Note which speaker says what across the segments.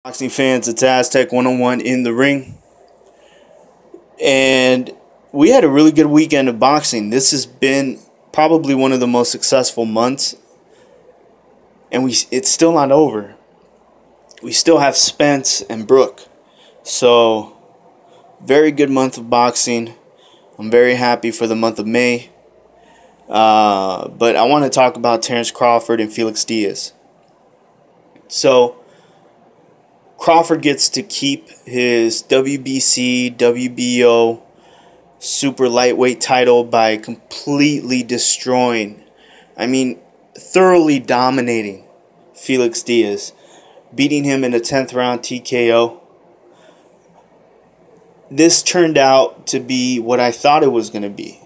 Speaker 1: Boxing fans, it's Aztec 101 in the ring. And we had a really good weekend of boxing. This has been probably one of the most successful months. And it's still not over. We still have Spence and Brooke. So, very good month of boxing. I'm very happy for the month of May. But I want to talk about Terence Crawford and Felix Diaz. So, Crawford gets to keep his WBC, WBO super lightweight title by completely destroying, thoroughly dominating Felix Diaz, beating him in a 10th round TKO. This turned out to be what I thought it was going to be.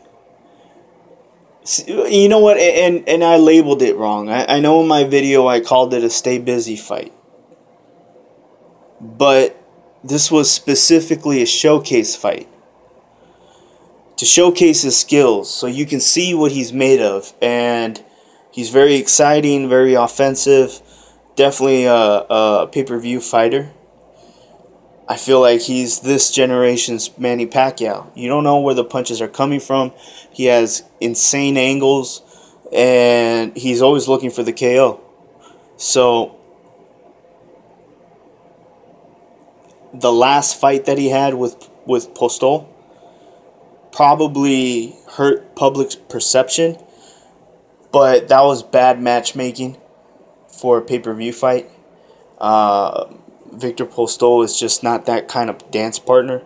Speaker 1: You know what? And I labeled it wrong. I know in my video I called it a stay busy fight. But this was specifically a showcase fight. To showcase his skills so you can see what he's made of. And he's very exciting, very offensive. Definitely a pay-per-view fighter. I feel like he's this generation's Manny Pacquiao. You don't know where the punches are coming from. He has insane angles. And he's always looking for the KO. So the last fight that he had with Postol probably hurt public's perception, but that was bad matchmaking for a pay-per-view fight. Victor Postol is just not that kind of dance partner.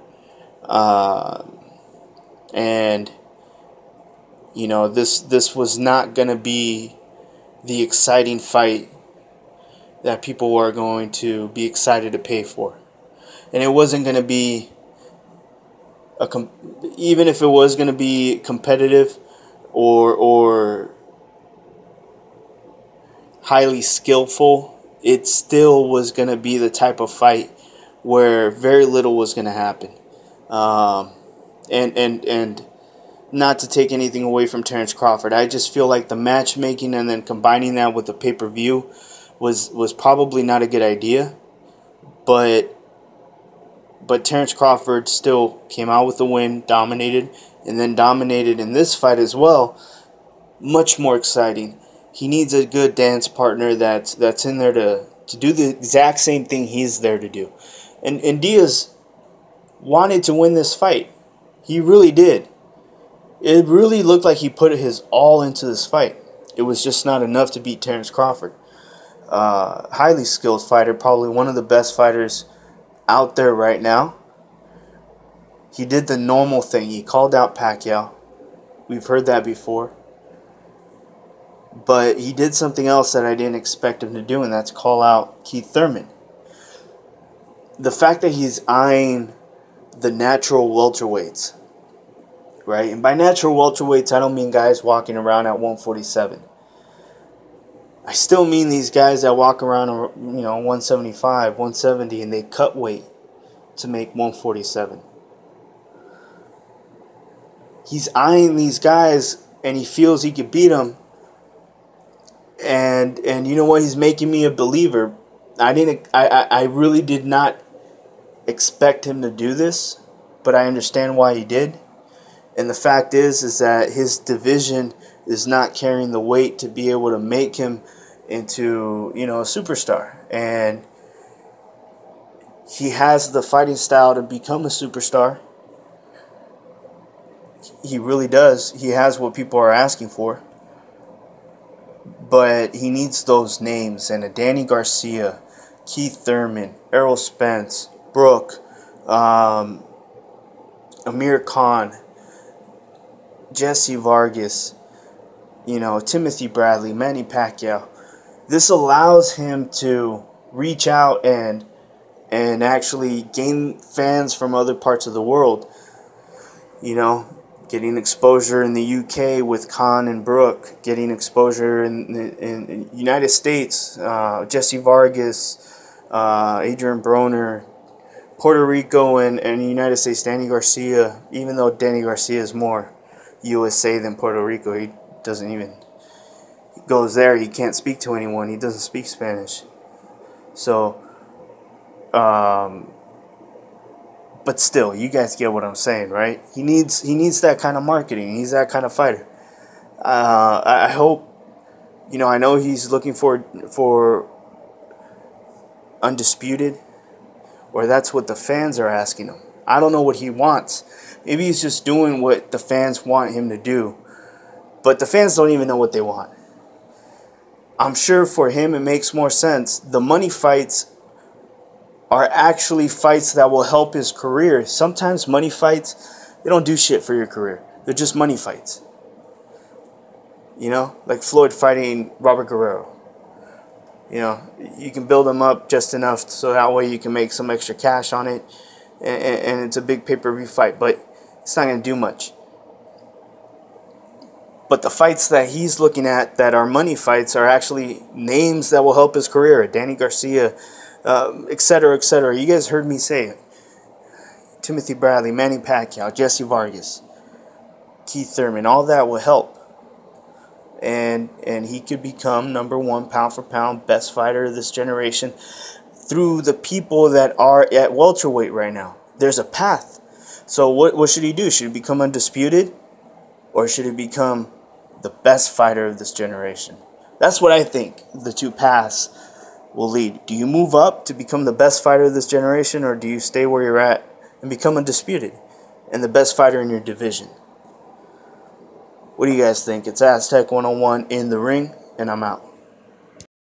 Speaker 1: And you know, this was not going to be the exciting fight that people are going to be excited to pay for. And it wasn't going to be even if it was going to be competitive or highly skillful, it still was going to be the type of fight where very little was going to happen. And not to take anything away from Terence Crawford, I just feel like the matchmaking and then combining that with the pay-per-view was probably not a good idea. But Terence Crawford still came out with the win, dominated, and then dominated in this fight as well. Much more exciting. He needs a good dance partner that's in there to do the exact same thing he's there to do. And Diaz wanted to win this fight. He really did. It really looked like he put his all into this fight. It was just not enough to beat Terence Crawford. Highly skilled fighter, probably one of the best fighters out there right now. He did the normal thing. He called out Pacquiao. We've heard that before. But he did something else that I didn't expect him to do, and that's call out Keith Thurman. The fact that he's eyeing the natural welterweights, right? And by natural welterweights, I don't mean guys walking around at 147. I still mean these guys that walk around, 175, 170, and they cut weight to make 147. He's eyeing these guys, and he feels he could beat them. And you know what? He's making me a believer. I really did not expect him to do this, but I understand why he did. And the fact is that his division is not carrying the weight to be able to make him into, a superstar. And he has the fighting style to become a superstar. He really does. He has what people are asking for. But he needs those names. And a Danny Garcia, Keith Thurman, Errol Spence, Brooke, Amir Khan, Jesse Vargas, Timothy Bradley, Manny Pacquiao. This allows him to reach out and actually gain fans from other parts of the world. Getting exposure in the UK with Khan and Brooke, getting exposure in the United States, Jesse Vargas, Adrian Broner, Puerto Rico and the United States, Danny Garcia. Even though Danny Garcia is more USA than Puerto Rico, he doesn't even goes there. He can't speak to anyone. He doesn't speak Spanish. So But still, you guys get what I'm saying, right? He needs that kind of marketing. He needs that kind of fighter. I hope, I know he's looking for undisputed, or that's what the fans are asking him. I don't know what he wants. Maybe he's just doing what the fans want him to do. But the fans don't even know what they want. I'm sure for him it makes more sense. The money fights are actually fights that will help his career. Sometimes money fights, they don't do shit for your career. They're just money fights. Like Floyd fighting Robert Guerrero. You can build them up just enough so that way you can make some extra cash on it. And it's a big pay-per-view fight, but it's not going to do much. But the fights that he's looking at that are money fights are actually names that will help his career. Danny Garcia, etc., etc. You guys heard me say it. Timothy Bradley, Manny Pacquiao, Jesse Vargas, Keith Thurman. All that will help. And he could become #1 pound for pound best fighter of this generation through the people that are at welterweight right now. There's a path. So what should he do? Should he become undisputed? Or should he become the best fighter of this generation? That's what I think the two paths will lead. Do you move up to become the best fighter of this generation, or do you stay where you're at and become undisputed and the best fighter in your division? What do you guys think? It's Aztec 101 in the ring, and I'm out.